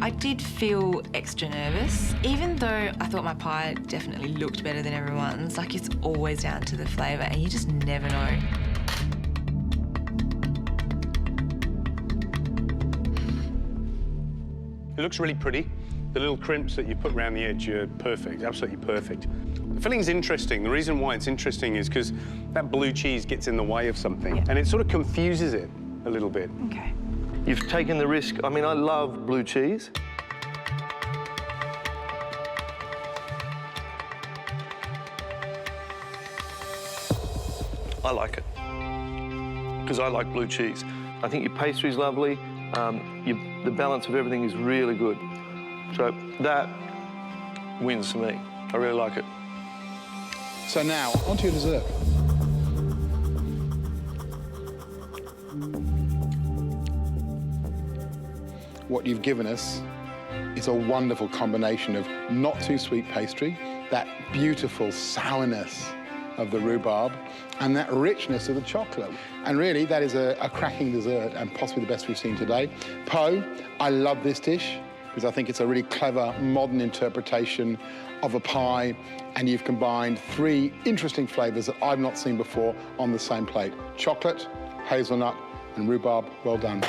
I did feel extra nervous, even though I thought my pie definitely looked better than everyone's. Like, it's always down to the flavour and you just never know. It looks really pretty. The little crimps that you put around the edge are perfect, absolutely perfect. The filling's interesting. The reason why it's interesting is because that blue cheese gets in the way of something, and it sort of confuses it a little bit. Okay. You've taken the risk. I mean, I love blue cheese. I like it, because I like blue cheese. I think your pastry's lovely. The balance of everything is really good. So that wins for me. I really like it. So now, onto your dessert. What you've given us is a wonderful combination of not too sweet pastry, that beautiful sourness of the rhubarb, and that richness of the chocolate. And really, that is a cracking dessert and possibly the best we've seen today. Poe, I love this dish because I think it's a really clever, modern interpretation of a pie, and you've combined three interesting flavours that I've not seen before on the same plate. Chocolate, hazelnut, and rhubarb. Well done.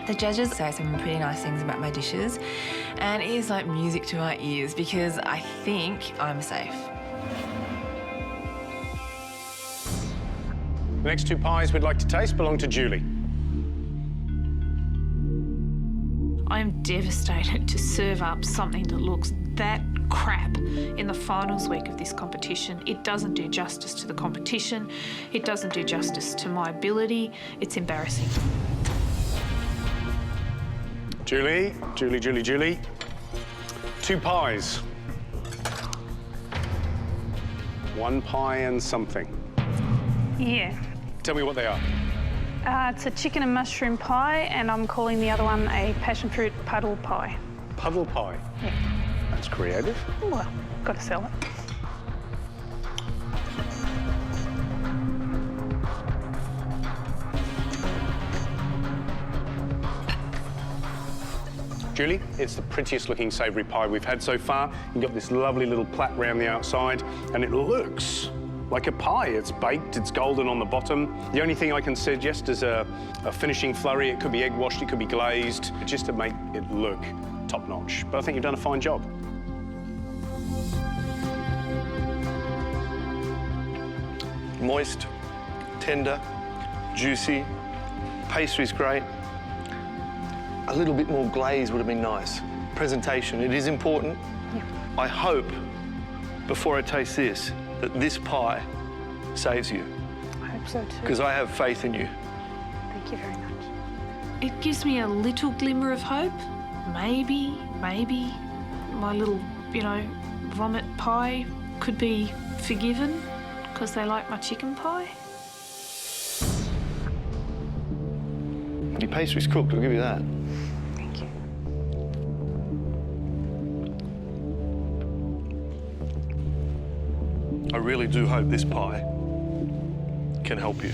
The judges say some pretty nice things about my dishes, and it is like music to my ears because I think I'm safe. The next two pies we'd like to taste belong to Julie. I am devastated to serve up something that looks that crap in the finals week of this competition. It doesn't do justice to the competition. It doesn't do justice to my ability. It's embarrassing. Julie. Two pies. One pie and something. Yeah. Tell me what they are. It's a chicken and mushroom pie, and I'm calling the other one a passion fruit puddle pie. Puddle pie? Yeah. That's creative. Well, got to sell it. Julie, it's the prettiest looking savoury pie we've had so far. You've got this lovely little plait round the outside, and it looks like a pie. It's baked, it's golden on the bottom. The only thing I can suggest is a finishing flurry. It could be egg washed, it could be glazed, just to make it look top notch. But I think you've done a fine job. Moist, tender, juicy, pastry's great. A little bit more glaze would have been nice. Presentation, it is important. Yeah. I hope, before I taste this, that this pie saves you. I hope so too. Because I have faith in you. Thank you very much. It gives me a little glimmer of hope. Maybe my little, vomit pie could be forgiven because they like my chicken pie. Your pastry's cooked, I'll give you that. Thank you. I really do hope this pie can help you.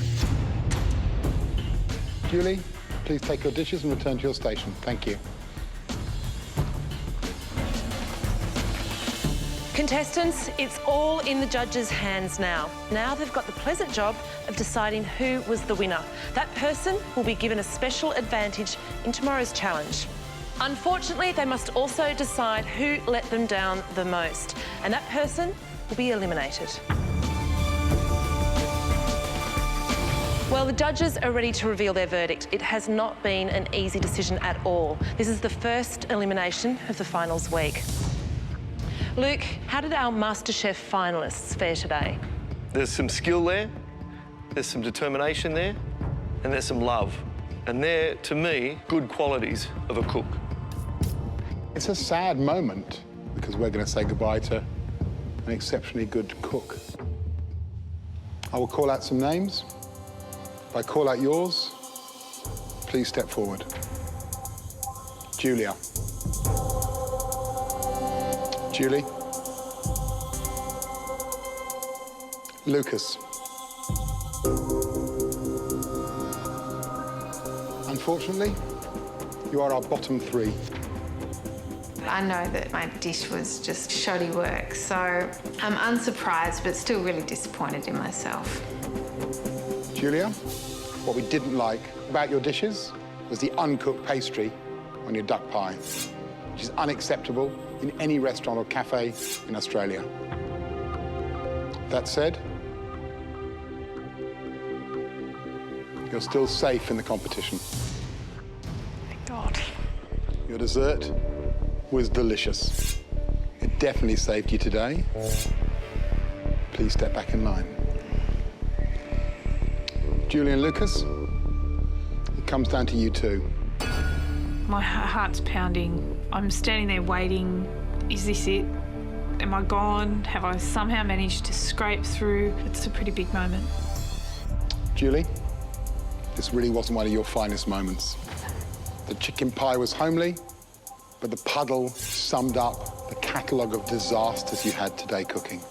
Julie, please take your dishes and return to your station. Thank you. Contestants, it's all in the judges' hands now. Now they've got the pleasant job of deciding who was the winner. That person will be given a special advantage in tomorrow's challenge. Unfortunately, they must also decide who let them down the most, and that person will be eliminated. Well, the judges are ready to reveal their verdict. It has not been an easy decision at all. This is the first elimination of the finals week. Luke, how did our MasterChef finalists fare today? There's some skill there, there's some determination there, and there's some love. And they're, to me, good qualities of a cook. It's a sad moment because we're going to say goodbye to an exceptionally good cook. I will call out some names. If I call out yours, please step forward. Julia. Julie. Lucas. Unfortunately, You are our bottom 3. I know that my dish was just shoddy work, so I'm unsurprised but still really disappointed in myself. Julia, what we didn't like about your dishes was the uncooked pastry on your duck pie, which is unacceptable in any restaurant or cafe in Australia. That said, you're still safe in the competition. Thank God. Your dessert was delicious. It definitely saved you today. Please step back in line. Julie and Lucas, it comes down to you two. My heart's pounding. I'm standing there waiting. Is this it? Am I gone? Have I somehow managed to scrape through? It's a pretty big moment. Julie, this really wasn't one of your finest moments. The chicken pie was homely, but the puddle summed up the catalogue of disasters you had today cooking.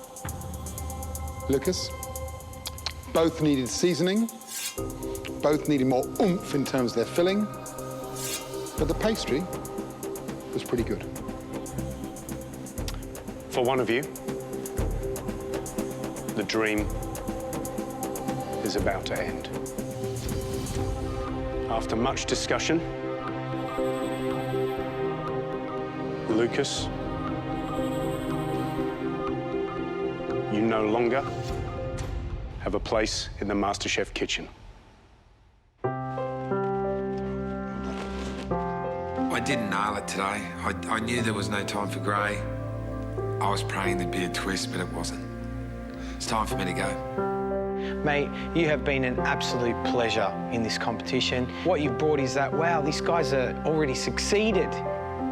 Lucas, both needed seasoning, both needed more oomph in terms of their filling, but the pastry was pretty good. For one of you, the dream is about to end. After much discussion, Lucas, you no longer have a place in the MasterChef kitchen. I didn't nail it today. I knew there was no time for grey. I was praying there'd be a twist, but it wasn't. It's time for me to go. Mate, you have been an absolute pleasure in this competition. What you've brought is that, wow, this guy's already succeeded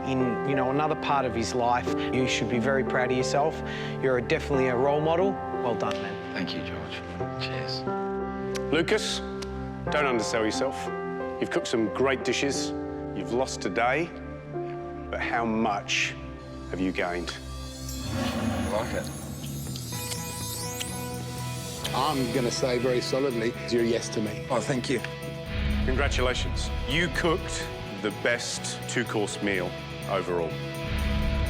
in, you know, another part of his life. You should be very proud of yourself. You're definitely a role model. Well done, man. Thank you, George. Cheers. Lucas, don't undersell yourself. You've cooked some great dishes. You've lost today, but how much have you gained? I like it. I'm going to say very solidly, you're a yes to me. Oh, thank you. Congratulations. You cooked the best 2-course meal overall.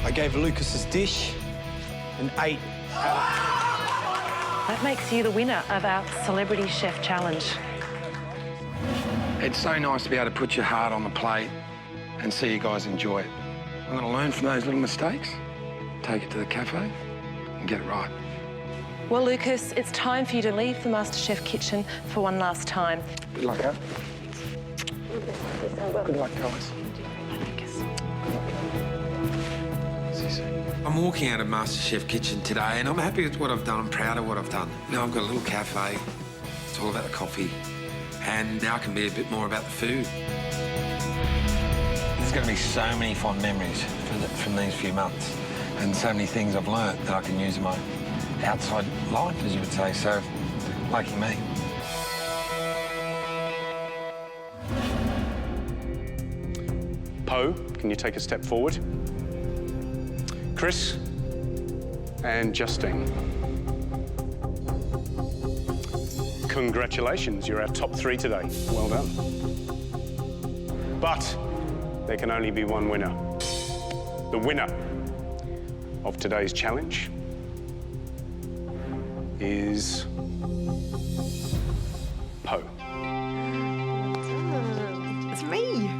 I gave Lucas's dish an 8 That makes you the winner of our Celebrity Chef Challenge. It's so nice to be able to put your heart on the plate and see you guys enjoy it. I'm going to learn from those little mistakes, take it to the cafe and get it right. Well, Lucas, it's time for you to leave the MasterChef kitchen for one last time. Good luck, Al. Good luck, guys. See you soon. I'm walking out of MasterChef kitchen today and I'm happy with what I've done. I'm proud of what I've done. Now I've got a little cafe. It's all about the coffee. And now I can be a bit more about the food. There's going to be so many fond memories from these few months and so many things I've learnt that I can use in my outside life, as you would say, so lucky me. Poe, can you take a step forward? Chris and Justine. Congratulations, you're our top 3 today. Well done. But there can only be one winner. The winner of today's challenge is Poe. It's me.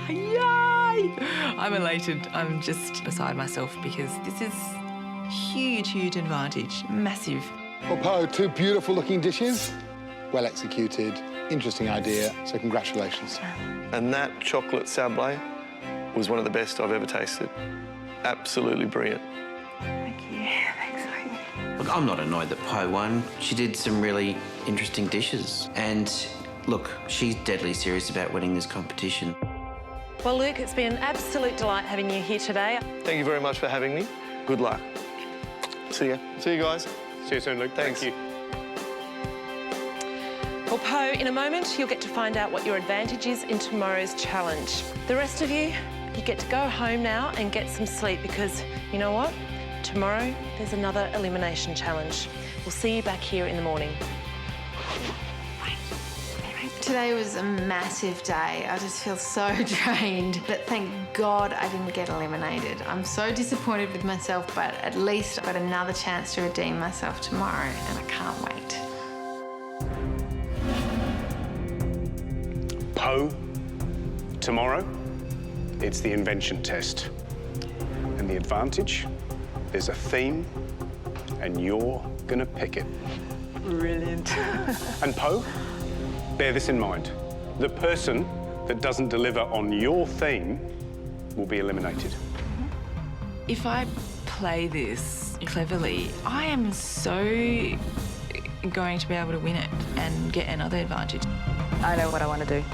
Yay! I'm elated. I'm just beside myself because this is huge, huge advantage. Massive. Well, Poe, 2 beautiful looking dishes, well executed, interesting idea, so congratulations. And that chocolate sablé was one of the best I've ever tasted. Absolutely brilliant. Thank you. Thanks, mate. Look, I'm not annoyed that Poe won. She did some really interesting dishes. And look, she's deadly serious about winning this competition. Well, Luke, it's been an absolute delight having you here today. Thank you very much for having me. Good luck. See ya. See you guys. See you soon, Luke. Thanks. Thank you. Well, Poe, in a moment, you'll get to find out what your advantage is in tomorrow's challenge. The rest of you, you get to go home now and get some sleep because, you know what? Tomorrow, there's another elimination challenge. We'll see you back here in the morning. Right. Today was a massive day. I just feel so drained, but thank God I didn't get eliminated. I'm so disappointed with myself, but at least I've got another chance to redeem myself tomorrow, and I can't wait. Poe, tomorrow, it's the invention test. And the advantage, there's a theme, and you're gonna pick it. Brilliant. And Poe, bear this in mind. The person that doesn't deliver on your theme will be eliminated. If I play this cleverly, I am so going to be able to win it and get another advantage. I know what I want to do.